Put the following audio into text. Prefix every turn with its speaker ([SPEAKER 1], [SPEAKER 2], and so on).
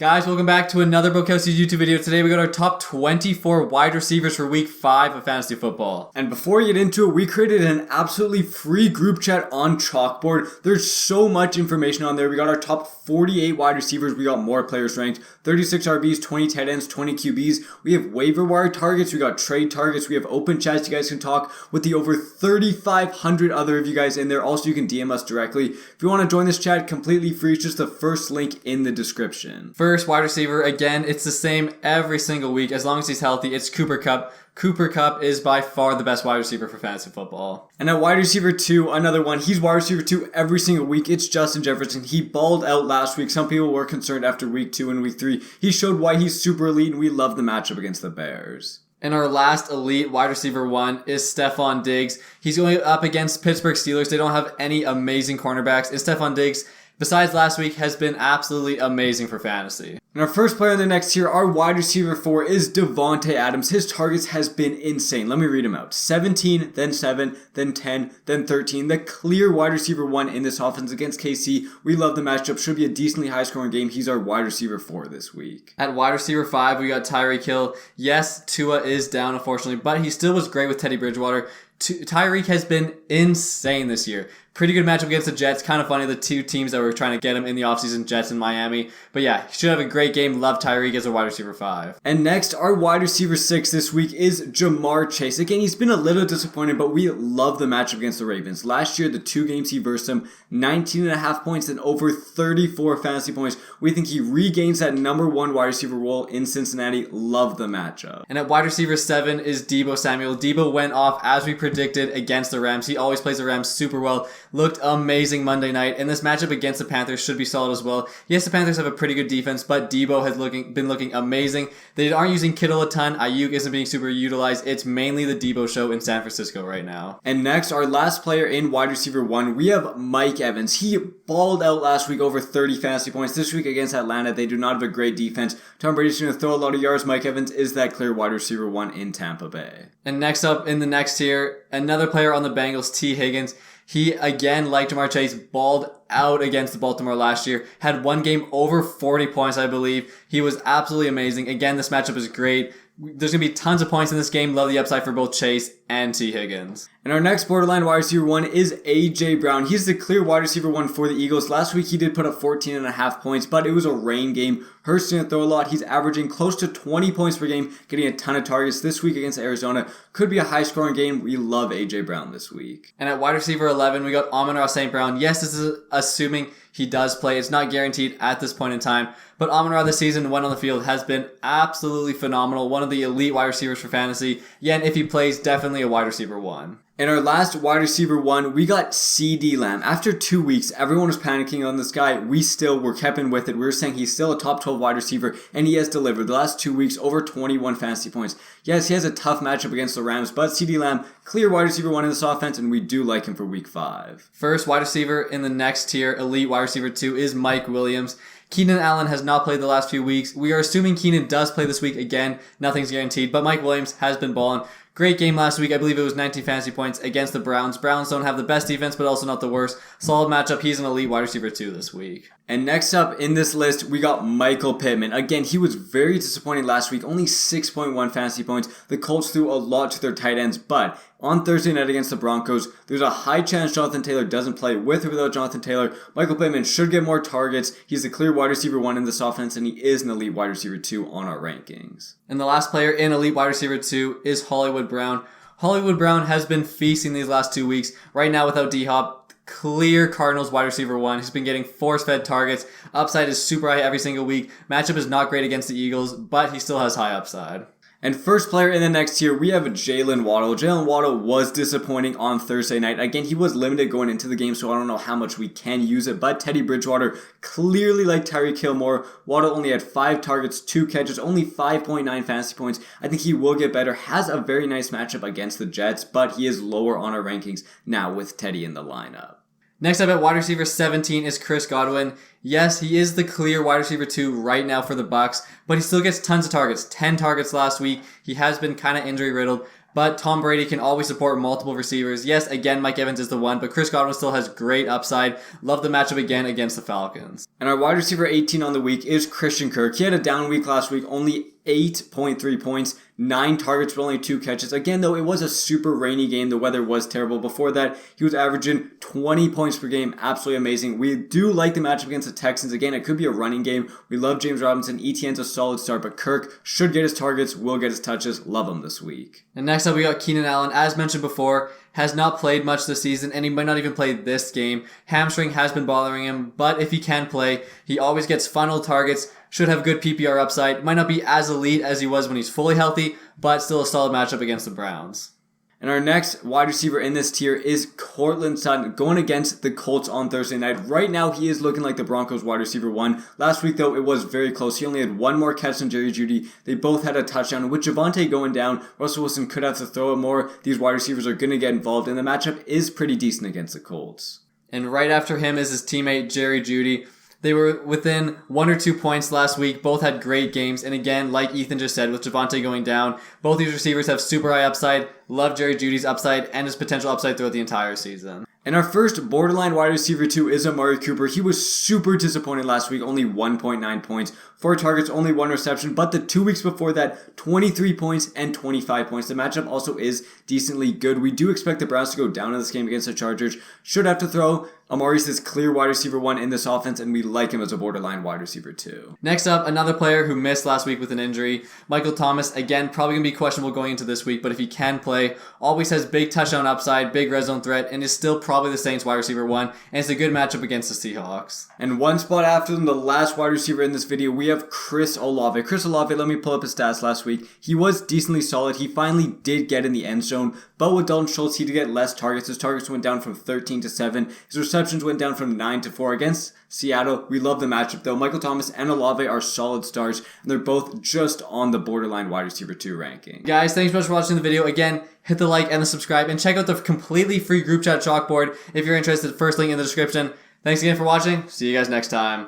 [SPEAKER 1] Guys, welcome back to another Bokowski's YouTube video. Today we got our top 24 wide receivers for week 5 of fantasy football.
[SPEAKER 2] And before we get into it, we created an absolutely free group chat on Chalkboard. There's so much information on there. We got our top 48 wide receivers. We got more players ranked. 36 RBs, 20 tight ends, 20 QBs. We have waiver wire targets. We got trade targets. We have open chats. You guys can talk with the over 3,500 other of you guys in there. Also, you can DM us directly. If you want to join this chat completely free, it's just the first link in the description.
[SPEAKER 1] First wide receiver, again, it's the same every single week. As long as he's healthy, it's Cooper Kupp. Cooper Kupp is by far the best wide receiver for fantasy football.
[SPEAKER 2] And at wide receiver 2, another one. He's wide receiver 2 every single week. It's Justin Jefferson. He balled out last week. Some people were concerned after week 2 and week 3. He showed why he's super elite, and we love the matchup against the Bears.
[SPEAKER 1] And our last elite wide receiver 1 is Stephon Diggs. He's going up against Pittsburgh Steelers. They don't have any amazing cornerbacks. And Stephon Diggs, besides last week, has been absolutely amazing for fantasy.
[SPEAKER 2] And our first player in the next tier, our wide receiver 4, is Devontae Adams. His targets has been insane. Let me read them out. 17, then 7, then 10, then 13. The clear wide receiver 1 in this offense against KC. We love the matchup. Should be a decently high-scoring game. He's our wide receiver 4 this week.
[SPEAKER 1] At wide receiver 5, we got Tyreek Hill. Yes, Tua is down, unfortunately, but he still was great with Teddy Bridgewater. Tyreek has been insane this year. Pretty good matchup against the Jets. Kind of funny, the two teams that were trying to get him in the offseason, Jets and Miami. But yeah, he should have a great game. Love Tyreek as a wide receiver 5.
[SPEAKER 2] And next, our wide receiver 6 this week is Jamar Chase. Again, he's been a little disappointed, but we love the matchup against the Ravens. Last year, the 2 games he versed them, 19.5 points and over 34 fantasy points. We think he regains that number 1 wide receiver role in Cincinnati. Love the matchup.
[SPEAKER 1] And at wide receiver 7 is Deebo Samuel. Deebo went off as we predicted against the Rams. He always plays the Rams super well. Looked amazing Monday night, and this matchup against the Panthers should be solid as well. Yes, the Panthers have a pretty good defense, but Deebo has been looking amazing. They aren't using Kittle a ton. Ayuk isn't being super utilized. It's mainly the Deebo show in San Francisco right now.
[SPEAKER 2] And next, our last player in wide receiver 1, we have Mike Evans. He balled out last week, over 30 fantasy points. This week against Atlanta, they do not have a great defense. Tom Brady's going to throw a lot of yards. Mike Evans is that clear wide receiver 1 in Tampa Bay.
[SPEAKER 1] And next up in the next tier, another player on the Bengals, T. Higgins. He, again, like Jamar Chase, balled out against the Baltimore last year. Had one game over 40 points, I believe. He was absolutely amazing. Again, this matchup is great. There's going to be tons of points in this game. Love the upside for both Chase and T. Higgins.
[SPEAKER 2] And our next borderline wide receiver 1 is A.J. Brown. He's the clear wide receiver 1 for the Eagles. Last week he did put up 14.5 points, but it was a rain game. Hurts didn't throw a lot. He's averaging close to 20 points per game, getting a ton of targets. This week against Arizona could be a high-scoring game. We love A.J. Brown this week.
[SPEAKER 1] And at wide receiver 11, we got Amon-Ra St. Brown. Yes, this is assuming he does play. It's not guaranteed at this point in time. But Amon-Ra this season, when on the field, has been absolutely phenomenal. One of the elite wide receivers for fantasy. Yeah, and if he plays, definitely a wide receiver 1.
[SPEAKER 2] In our last wide receiver 1, we got CeeDee Lamb. After 2 weeks, everyone was panicking on this guy. We still were kept in with it. We were saying he's still a top 12 wide receiver, and he has delivered. The last 2 weeks, over 21 fantasy points. Yes, he has a tough matchup against the Rams, but CeeDee Lamb, clear wide receiver 1 in this offense, and we do like him for week 5.
[SPEAKER 1] First wide receiver in the next tier, elite wide receiver 2, is Mike Williams. Keenan Allen has not played the last few weeks. We are assuming Keenan does play this week again. Nothing's guaranteed, but Mike Williams has been balling. Great game last week. I believe it was 19 fantasy points against the Browns. Browns don't have the best defense, but also not the worst. Solid matchup. He's an elite wide receiver 2 this week.
[SPEAKER 2] And next up in this list, we got Michael Pittman. Again, he was very disappointing last week. Only 6.1 fantasy points. The Colts threw a lot to their tight ends, but on Thursday night against the Broncos, there's a high chance Jonathan Taylor doesn't play. With or without Jonathan Taylor, Michael Pittman should get more targets. He's the clear wide receiver 1 in this offense, and he is an elite wide receiver 2 on our rankings.
[SPEAKER 1] And the last player in elite wide receiver 2 is Hollywood Brown. Hollywood Brown has been feasting these last 2 weeks. Right now without D-Hop, clear Cardinals wide receiver 1. He's been getting force-fed targets. Upside is super high every single week. Matchup is not great against the Eagles, but he still has high upside.
[SPEAKER 2] And first player in the next tier, we have Jalen Waddle. Jalen Waddle was disappointing on Thursday night. Again, he was limited going into the game, so I don't know how much we can use it. But Teddy Bridgewater clearly liked Tyreek Hill more. Waddle only had 5 targets, 2 catches, only 5.9 fantasy points. I think he will get better. Has a very nice matchup against the Jets, but he is lower on our rankings now with Teddy in the lineup.
[SPEAKER 1] Next up at wide receiver 17 is Chris Godwin. Yes, he is the clear wide receiver 2 right now for the Bucs, but he still gets tons of targets. 10 targets last week. He has been kind of injury riddled. But Tom Brady can always support multiple receivers. Yes, again, Mike Evans is the one, but Chris Godwin still has great upside. Love the matchup again against the Falcons.
[SPEAKER 2] And our wide receiver 18 on the week is Christian Kirk. He had a down week last week, only 8.3 points, 9 targets, but only 2 catches. Again, though, it was a super rainy game. The weather was terrible. Before that, he was averaging 20 points per game. Absolutely amazing. We do like the matchup against the Texans. Again, it could be a running game. We love James Robinson. ETN's a solid start, but Kirk should get his targets, will get his touches. Love him this week.
[SPEAKER 1] And next up, we got Keenan Allen. As mentioned before, has not played much this season, and he might not even play this game. Hamstring has been bothering him, but if he can play, he always gets final targets, should have good PPR upside. Might not be as elite as he was when he's fully healthy, but still a solid matchup against the Browns.
[SPEAKER 2] And our next wide receiver in this tier is Courtland Sutton going against the Colts on Thursday night. Right now, he is looking like the Broncos wide receiver 1. Last week, though, it was very close. He only had one more catch than Jerry Jeudy. They both had a touchdown. With Javonte going down, Russell Wilson could have to throw it more. These wide receivers are going to get involved, and the matchup is pretty decent against the Colts.
[SPEAKER 1] And right after him is his teammate, Jerry Jeudy. They were within 1 or 2 points last week. Both had great games. And again, like Ethan just said, with Javonte going down, both these receivers have super high upside. Love Jerry Jeudy's upside and his potential upside throughout the entire season.
[SPEAKER 2] And our first borderline wide receiver 2 is Amari Cooper. He was super disappointed last week, only 1.9 points, 4 targets, only 1 reception, but the 2 weeks before that, 23 points and 25 points. The matchup also is decently good. We do expect the Browns to go down in this game against the Chargers. Should have to throw. Amari's this clear wide receiver 1 in this offense, and we like him as a borderline wide receiver 2.
[SPEAKER 1] Next up, another player who missed last week with an injury. Michael Thomas, again, probably going to be questionable going into this week, but if he can play, always has big touchdown upside, big red zone threat, and is still probably the Saints wide receiver 1, and it's a good matchup against the Seahawks.
[SPEAKER 2] And one spot after them, the last wide receiver in this video, we have Chris Olave. Chris Olave, let me pull up his stats last week. He was decently solid. He finally did get in the end zone, but with Dalton Schultz, he did get less targets. His targets went down from 13 to 7. His receptions went down from 9 to 4 against Seattle. We love the matchup though. Michael Thomas and Olave are solid starts, and they're both just on the borderline wide receiver 2 ranking.
[SPEAKER 1] Guys, thanks so much for watching the video. Again, hit the like and the subscribe, and check out the completely free group chat chalkboard if you're interested. First link in the description. Thanks again for watching. See you guys next time.